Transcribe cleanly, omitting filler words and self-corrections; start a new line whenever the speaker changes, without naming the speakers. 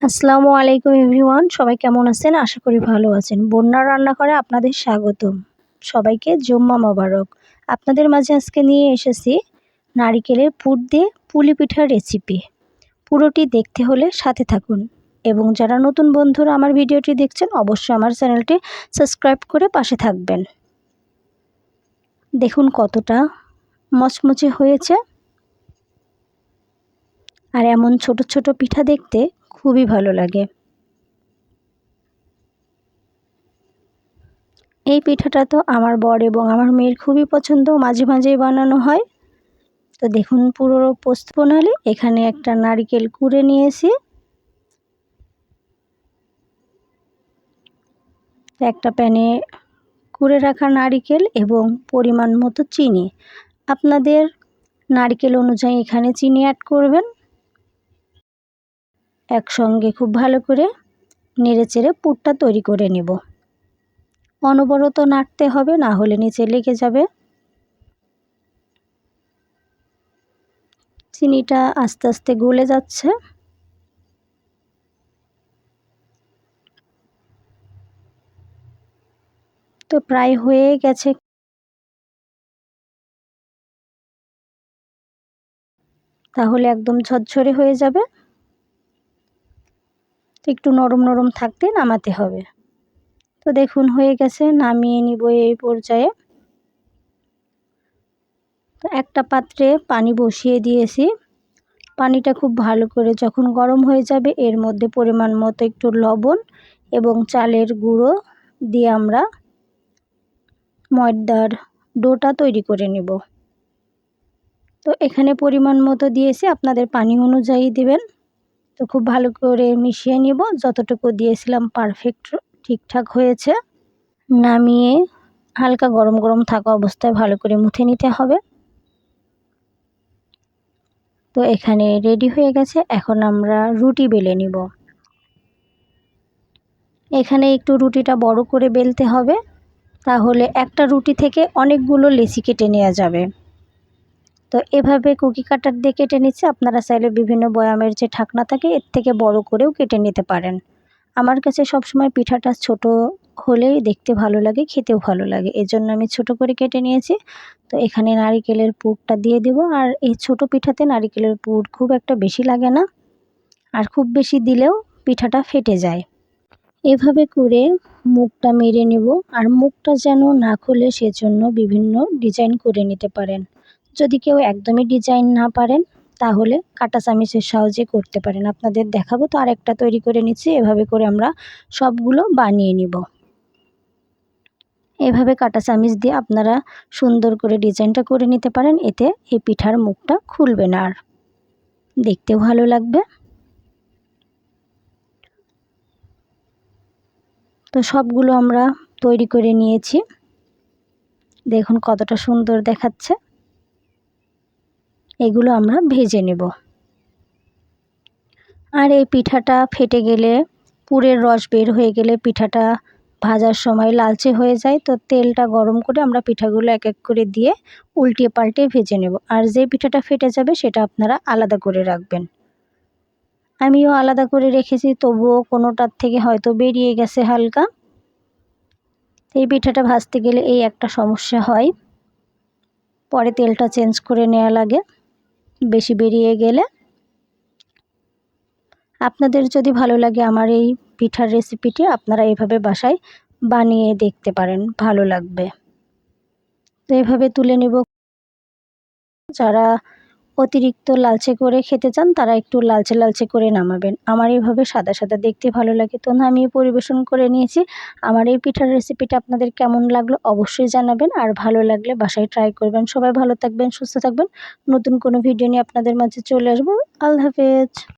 আসসালামু আলাইকুম এভরিওয়ান, সবাই কেমন আছেন? আশা করি ভালো আছেন। বন্যার রান্নাঘরে আপনাদের স্বাগতম। সবাইকে জুম্মা মোবারক। আপনাদের মাঝে আজকে নিয়ে এসেছি নারিকেলের পুর দিয়ে পুলি পিঠার রেসিপি। পুরোটি দেখতে হলে সাথে থাকুন এবং যারা নতুন বন্ধুরা আমার ভিডিওটি দেখছেন অবশ্যই আমার চ্যানেলটি সাবস্ক্রাইব করে পাশে থাকবেন। দেখুন কতটা মচমচে হয়েছে, আর এমন ছোট ছোট পিঠা দেখতে খুবই ভালো লাগে। এই পিঠাটা তো আমার বর এবং আমার মেয়ের খুবই পছন্দ, মাঝে মাঝেই বানানো হয়। তো দেখুন পুরো প্রস্তুত প্রণালী। এখানে একটা নারকেল কুড়ে নিয়েছি, একটা প্যানে কুড়ে রাখা নারকেল এবং পরিমাণ মতো চিনি। আপনাদের নারকেল অনুযায়ী এখানে চিনি অ্যাড করবেন। একসঙ্গে খুব ভালো করে নেড়েচেড়ে পুরটা তৈরি করে নেব। অনবরত নাড়তে হবে, না হলে নিচে লেগে যাবে। চিনিটা আস্তে আস্তে গলে যাচ্ছে। তো প্রায় হয়ে গেছে। তাহলে একদম ঝরঝরে হয়ে যাবে। একটু নরম নরম থাকতে নামাতে হবে। তো দেখুন হয়ে গেছে, নামিয়ে নিব এই পর্যায়ে। তো একটা পাত্রে পানি বসিয়ে দিয়েছি। পানিটা খুব ভালো করে যখন গরম হয়ে যাবে এর মধ্যে পরিমাণ মতো একটু লবণ এবং চালের গুঁড়ো দিয়ে আমরা ময়দার ডোটা তৈরি করে নেব। তো এখানে পরিমাণ মতো দিয়েছি, আপনাদের পানি অনুযায়ী দিবেন। তো খুব ভালো করে মিশিয়ে নিব। যতটুকু দিয়েছিলাম পারফেক্ট ঠিকঠাক হয়েছে। নামিয়ে হালকা গরম গরম থাকা অবস্থায় ভালো করে মুথে নিতে হবে। তো এখানে রেডি হয়ে গেছে। এখন আমরা রুটি বেলে নিব। এখানে একটু রুটিটা বড় করে বেলতে হবে, তাহলে একটা রুটি থেকে অনেকগুলো লেচি কেটে নেওয়া যাবে। তো এভাবে কুকি কাটার দিয়ে কেটে নিচ্ছে। আপনারা চাইলে বিভিন্ন বয়ামের যে ঢাকনা থাকে এর থেকে বড় করেও কেটে নিতে পারেন। আমার কাছে সবসময় পিঠাটা ছোট হলেই দেখতে ভালো লাগে, খেতেও ভালো লাগে, এজন্য আমি ছোট করে কেটে নিয়েছি। তো এখানে নারিকেলের পুরটা দিয়ে দেব। আর এই ছোট পিঠাতে নারিকেলের পুর খুব একটা বেশি লাগে না, আর খুব বেশি দিলেও পিঠাটা ফেটে যায়। এভাবে করে মুখটা মেরে নেব। আর মুখটা যেন না খুলে সেজন্য বিভিন্ন ডিজাইন করে নিতে পারেন। যদি কেউ একদমই ডিজাইন না পারেন তাহলে কাঁটা চামিচের সাহায্যে করতে পারেন। আপনাদের দেখাবো। তো আরেকটা তৈরি করে নিচ্ছি। এভাবে করে আমরা সবগুলো বানিয়ে নিব। এভাবে কাঁটা চামিচ দিয়ে আপনারা সুন্দর করে ডিজাইনটা করে নিতে পারেন। এতে এই পিঠার মুখটা খুলবে না, আর দেখতেও ভালো লাগবে। তো সবগুলো আমরা তৈরি করে নিয়েছি। দেখুন কতটা সুন্দর দেখাচ্ছে। এগুলো আমরা ভেজে নেব। আর এই পিঠাটা ফেটে গেলে, পুরের রস বের হয়ে গেলে পিঠাটা ভাজার সময় লালচে হয়ে যায়। তো তেলটা গরম করে আমরা পিঠাগুলো এক এক করে দিয়ে উল্টিয়ে পাল্টে ভেজে নেব। আর যে পিঠাটা ফেটে যাবে সেটা আপনারা আলাদা করে রাখবেন। আমিও আলাদা করে রেখেছি, তবুও কোনোটার থেকে হয়তো বেরিয়ে গেছে হালকা। এই পিঠাটা ভাজতে গেলে এই একটা সমস্যা হয়, পরে তেলটা চেঞ্জ করে নেওয়া লাগে বেশি বেরিয়ে গেলে। আপনাদের যদি ভালো লাগে আমার এই পিঠার রেসিপিটি, আপনারা এভাবে বাসায় বানিয়ে দেখতে পারেন, ভালো লাগবে। তো এভাবে তুলে নেব। যারা অতিরিক্ত লালচে করে খেতে চান তারা একটু লালচে লালচে করে নামাবেন। আমার এইভাবে সাদা সাদা দেখতে ভালো লাগে। তো নামিয়ে পরিবেশন করে নিয়েছি। আমার এই পিঠার রেসিপিটা আপনাদের কেমন লাগলো অবশ্যই জানাবেন, আর ভালো লাগলে বাসায় ট্রাই করবেন। সবাই ভালো থাকবেন, সুস্থ থাকবেন। নতুন কোনো ভিডিও নিয়ে আপনাদের মাঝে চলে আসবো। আল্লাহ হাফেজ।